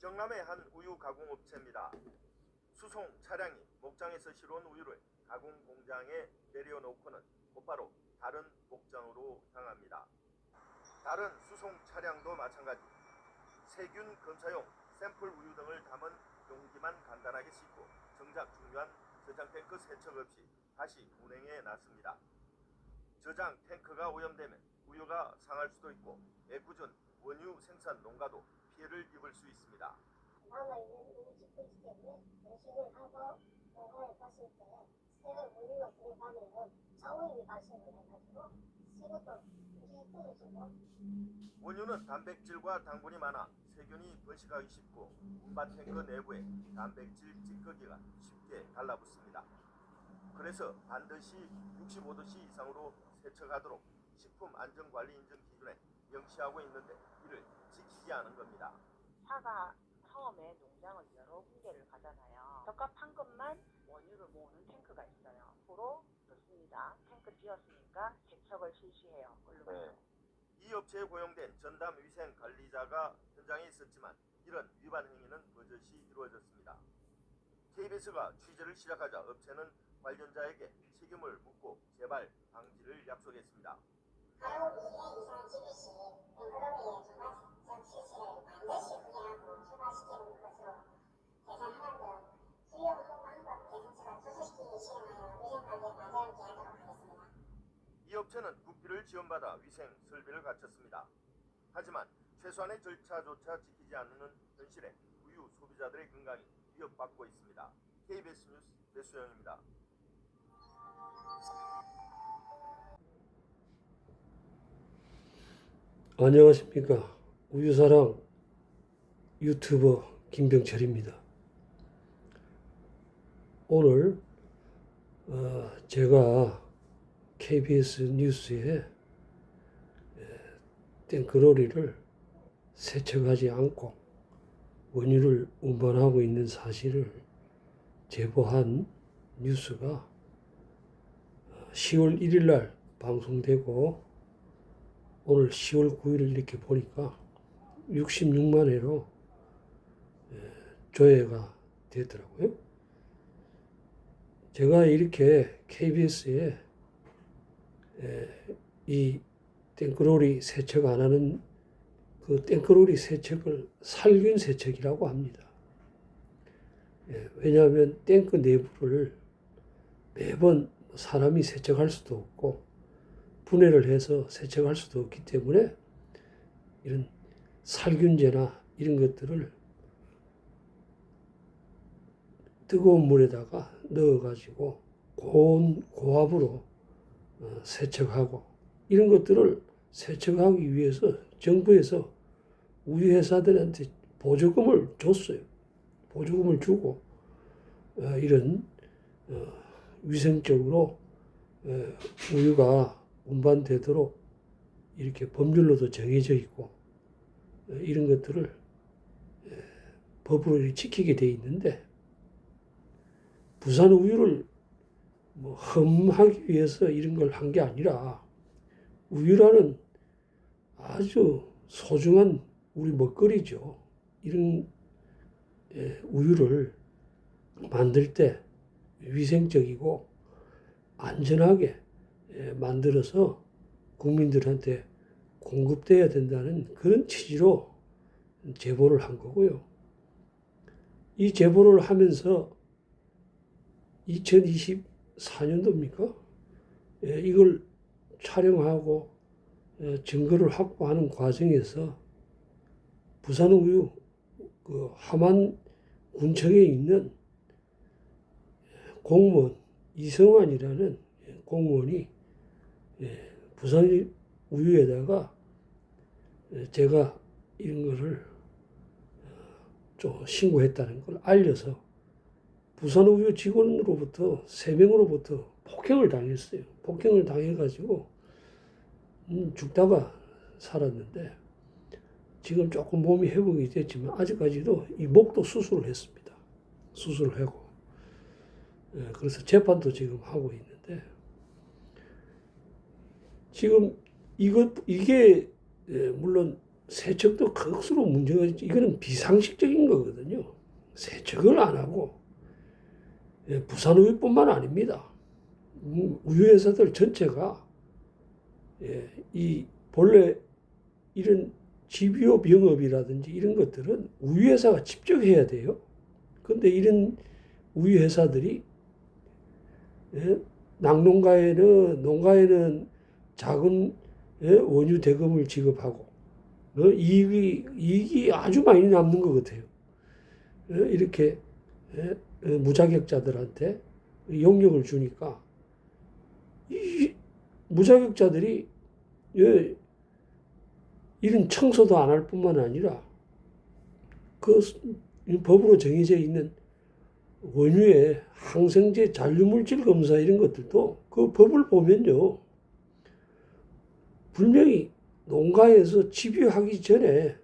경남의 한 우유 가공업체입니다. 수송 차량이 목장에서 실어온 우유를 가공 공장에 내려놓고는 곧바로 다른 목장으로 향합니다. 다른 수송 차량도 마찬가지. 세균 검사용 샘플 우유 등을 담은 용기만 간단하게 싣고 정작 중요한 저장 탱크 세척 없이 다시 운행에 나섭니다. 저장 탱크가 오염되면 우유가 상할 수도 있고 애꿎은 원유 생산 농가도 피해를 입을 수 있습니다. 남아있는 우유 짓고 있기 때문에 배식을 하고 농가에 갔을 때 새로운 우유가 들어가면 저오염이 발생을 해가지고 새것도 물이 떨어지고. 원유는 단백질과 당분이 많아 세균이 번식하기 쉽고 운반 탱크 내부에 단백질 찌꺼기가 쉽게 달라붙습니다. 그래서 반드시 65도씨 이상으로 세척하도록 식품안전관리인증 기준에 명시하고 있는데 이를 지키지 않은 겁니다. 차가 처음에 농장을 여러 군데를 가잖아요. 적합한 것만 원유를 모으는 탱크가 있어요. 앞으로 좋습니다. 탱크 지었으니까 세척을 실시해요. 얼른. 이 업체에 고용된 전담 위생 관리자가 현장에 있었지만 이런 위반 행위는 버젓이 이루어졌습니다. KBS가 취재를 시작하자 업체는 관련자에게 책임을 묻고 재발 방지를 약속했습니다. 바로 2회 이상 지기 시 뱅크로미의 정관적 실시를 반드시 후회하고 추가시키는 것으로 계산하는 등 수요 홍보한법 개선책을 투수시키기 실행하여 위생관리에 만전하게 하도록 하겠습니다. 이 업체는 국비를 지원받아 위생 설비를 갖췄습니다. 하지만 최소한의 절차조차 지키지 않는 현실에 우유 소비자들의 건강이 위협받고 있습니다. KBS 뉴스 배수영입니다. 안녕하십니까. 우유사랑 유튜버 김병철입니다. 오늘 제가 KBS 뉴스에 땡크로리를 세척하지 않고 원유를 운반하고 있는 사실을 제보한 뉴스가 10월 1일 날 방송되고 오늘 10월 9일 이렇게 보니까 66만 회로 조회가 되더라고요. 제가 이렇게 KBS에 이 땡크로리 세척 안 하는 그 땡크로리 세척을 살균 세척이라고 합니다. 왜냐하면 땡크 내부를 매번 사람이 세척할 수도 없고 분해를 해서 세척할 수도 없기 때문에 이런 살균제나 이런 것들을 뜨거운 물에다가 넣어가지고 고압으로 세척하고 이런 것들을 세척하기 위해서 정부에서 우유 회사들한테 보조금을 줬어요. 보조금을 주고 이런 위생적으로 우유가 운반되도록 이렇게 법률로도 정해져 있고 이런 것들을 법으로 지키게 돼 있는데 부산 우유를 뭐 험하기 위해서 이런 걸 한 게 아니라 우유라는 아주 소중한 우리 먹거리죠. 이런 우유를 만들 때 위생적이고 안전하게 만들어서 국민들한테 공급돼야 된다는 그런 취지로 제보를 한 거고요. 이 제보를 하면서 2024년도입니까? 이걸 촬영하고 증거를 확보하는 과정에서 부산우유 그 함안 군청에 있는 공무원 이성환이라는 공무원이 부산 우유에다가 제가 이런 거를 좀 신고했다는 걸 알려서 부산 우유 직원으로부터 3명으로부터 폭행을 당했어요. 폭행을 당해가지고 죽다가 살았는데 지금 조금 몸이 회복이 됐지만 아직까지도 이 목도 수술을 했습니다. 수술을 하고 그래서 재판도 지금 하고 있는데 지금 이게 물론 세척도 극수로 문제가 있지. 이거는 비상식적인 거거든요. 세척을 안 하고 부산우유뿐만 아닙니다. 우유회사들 전체가 이 본래 이런 집요 병업이라든지 이런 것들은 우유회사가 직접 해야 돼요. 근데 이런 우유회사들이 농가에는 작은 원유 대금을 지급하고 이익이 아주 많이 남는 것 같아요. 이렇게 무자격자들한테 용역을 주니까 이 무자격자들이 이런 청소도 안 할 뿐만 아니라 그 법으로 정해져 있는 원유의 항생제 잔류물질 검사 이런 것들도 그 법을 보면요, 분명히 농가에서 집유하기 전에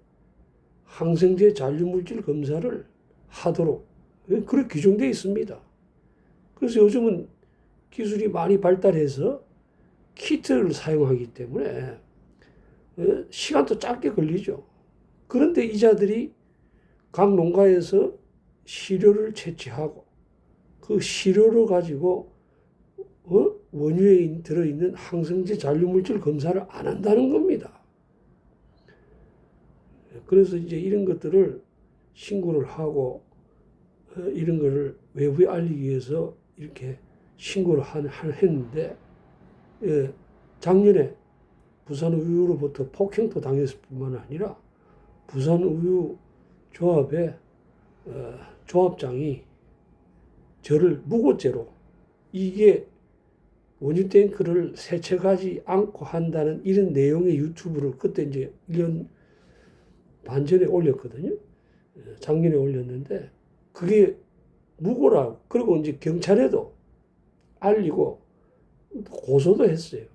항생제 잔류물질 검사를 하도록 그렇게 규정되어 있습니다. 그래서 요즘은 기술이 많이 발달해서 키트를 사용하기 때문에 시간도 짧게 걸리죠. 그런데 이자들이 각 농가에서 시료를 채취하고 그 시료를 가지고 원유에 들어있는 항생제 잔류물질 검사를 안 한다는 겁니다. 그래서 이제 이런 것들을 신고를 하고 이런 거를 외부에 알리기 위해서 이렇게 신고를 했는데 작년에 부산우유로부터 폭행도 당했을 뿐만 아니라 부산우유 조합의 조합장이 저를 무고죄로 이게 원유 탱크를 세척하지 않고 한다는 이런 내용의 유튜브를 그때 이제 1년 반 전에 올렸거든요. 작년에 올렸는데 그게 무고라고. 그리고 이제 경찰에도 알리고 고소도 했어요.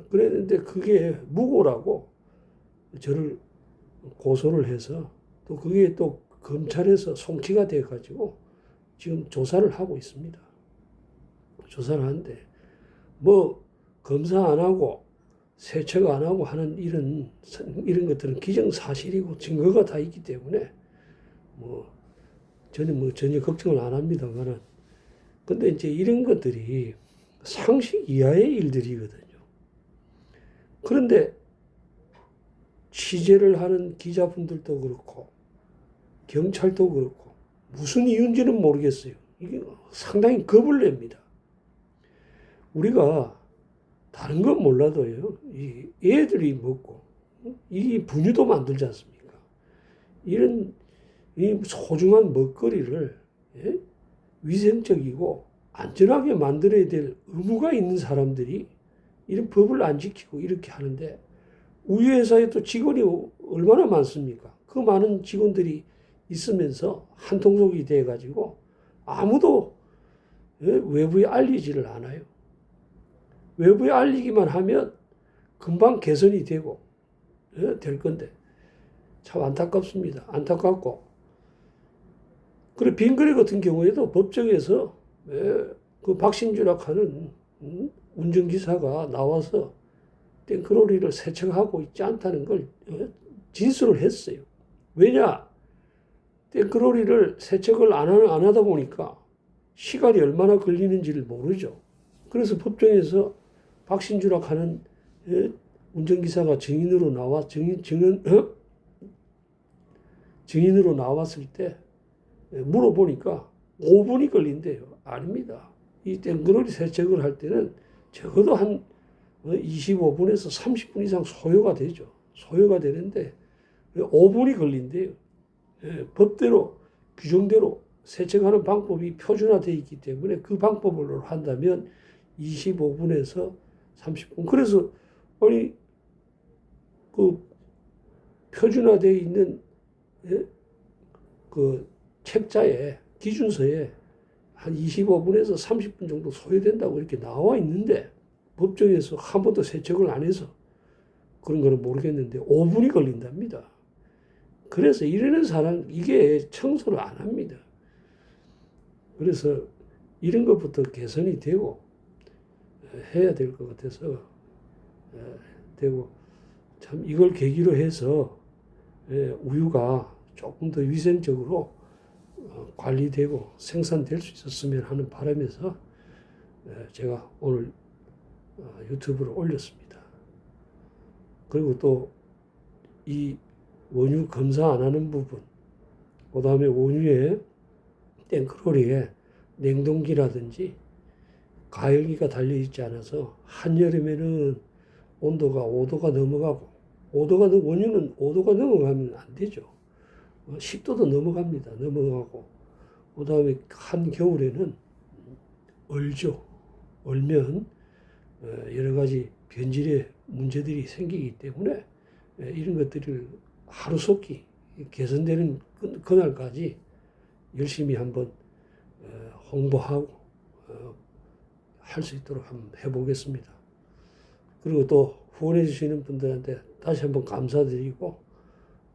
그랬는데 그게 무고라고 저를 고소를 해서 또 그게 또 검찰에서 송치가 돼 가지고 지금 조사를 하고 있습니다. 조사를 하는데 뭐 검사 안 하고 세척 안 하고 하는 이런 것들은 기정사실이고 증거가 다 있기 때문에 전혀 걱정을 안 합니다만은 근데 이제 이런 것들이 상식 이하의 일들이거든요. 그런데 취재를 하는 기자분들도 그렇고 경찰도 그렇고 무슨 이유인지는 모르겠어요. 이게 상당히 겁을 냅니다. 우리가 다른 건 몰라도요. 이 애들이 먹고 이 분유도 만들지 않습니까? 이런 이 소중한 먹거리를 위생적이고 안전하게 만들어야 될 의무가 있는 사람들이 이런 법을 안 지키고 이렇게 하는데 우유회사에 또 직원이 얼마나 많습니까? 그 많은 직원들이 있으면서 한통속이 돼가지고 아무도 외부에 알리지를 않아요. 외부에 알리기만 하면 금방 개선이 되고 될 건데 참 안타깝습니다. 안타깝고 그리고 빙그레 같은 경우에도 법정에서 그 박신주락 하는 운전기사가 나와서 탱크로리를 세척하고 있지 않다는 걸 진술을 했어요. 왜냐? 탱크로리를 세척을 안 하다 보니까 시간이 얼마나 걸리는지를 모르죠. 그래서 법정에서 박신주락 하는 운전기사가 증인으로 나왔을 때 물어보니까 5분이 걸린대요. 아닙니다. 이 탱크로리 세척을 할 때는 적어도 한 25분에서 30분 이상 소요가 되죠. 소요가 되는데 5분이 걸린대요. 법대로 규정대로 세척하는 방법이 표준화되어 있기 때문에 그 방법으로 한다면 25분에서 30분. 그래서 아니 그 표준화되어 있는 그 책자에 기준서에 한 25분에서 30분 정도 소요된다고 이렇게 나와 있는데 법정에서 한 번도 세척을 안 해서 그런 거는 모르겠는데 5분이 걸린답니다. 그래서 이러는 사람 이게 청소를 안 합니다. 그래서 이런 것부터 개선이 되고 해야 될 것 같아서 되고 참 이걸 계기로 해서 우유가 조금 더 위생적으로 관리되고 생산될 수 있었으면 하는 바람에서 제가 오늘 유튜브를 올렸습니다. 그리고 또 이 원유 검사 안 하는 부분, 그 다음에 원유에 탱크로리에 냉동기라든지 가열기가 달려있지 않아서 한여름에는 온도가 5도가 넘어가고 원유는 5도가 넘어가면 안 되죠. 10도도 넘어갑니다. 넘어가고 그 다음에 한겨울에는 얼면 여러 가지 변질의 문제들이 생기기 때문에 이런 것들을 하루속히 개선되는 그날까지 열심히 한번 홍보하고 할 수 있도록 한번 해보겠습니다. 그리고 또 후원해 주시는 분들한테 다시 한번 감사드리고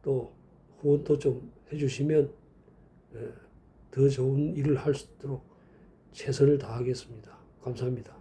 또 후원도 좀 해주시면 더 좋은 일을 할 수 있도록 최선을 다하겠습니다. 감사합니다.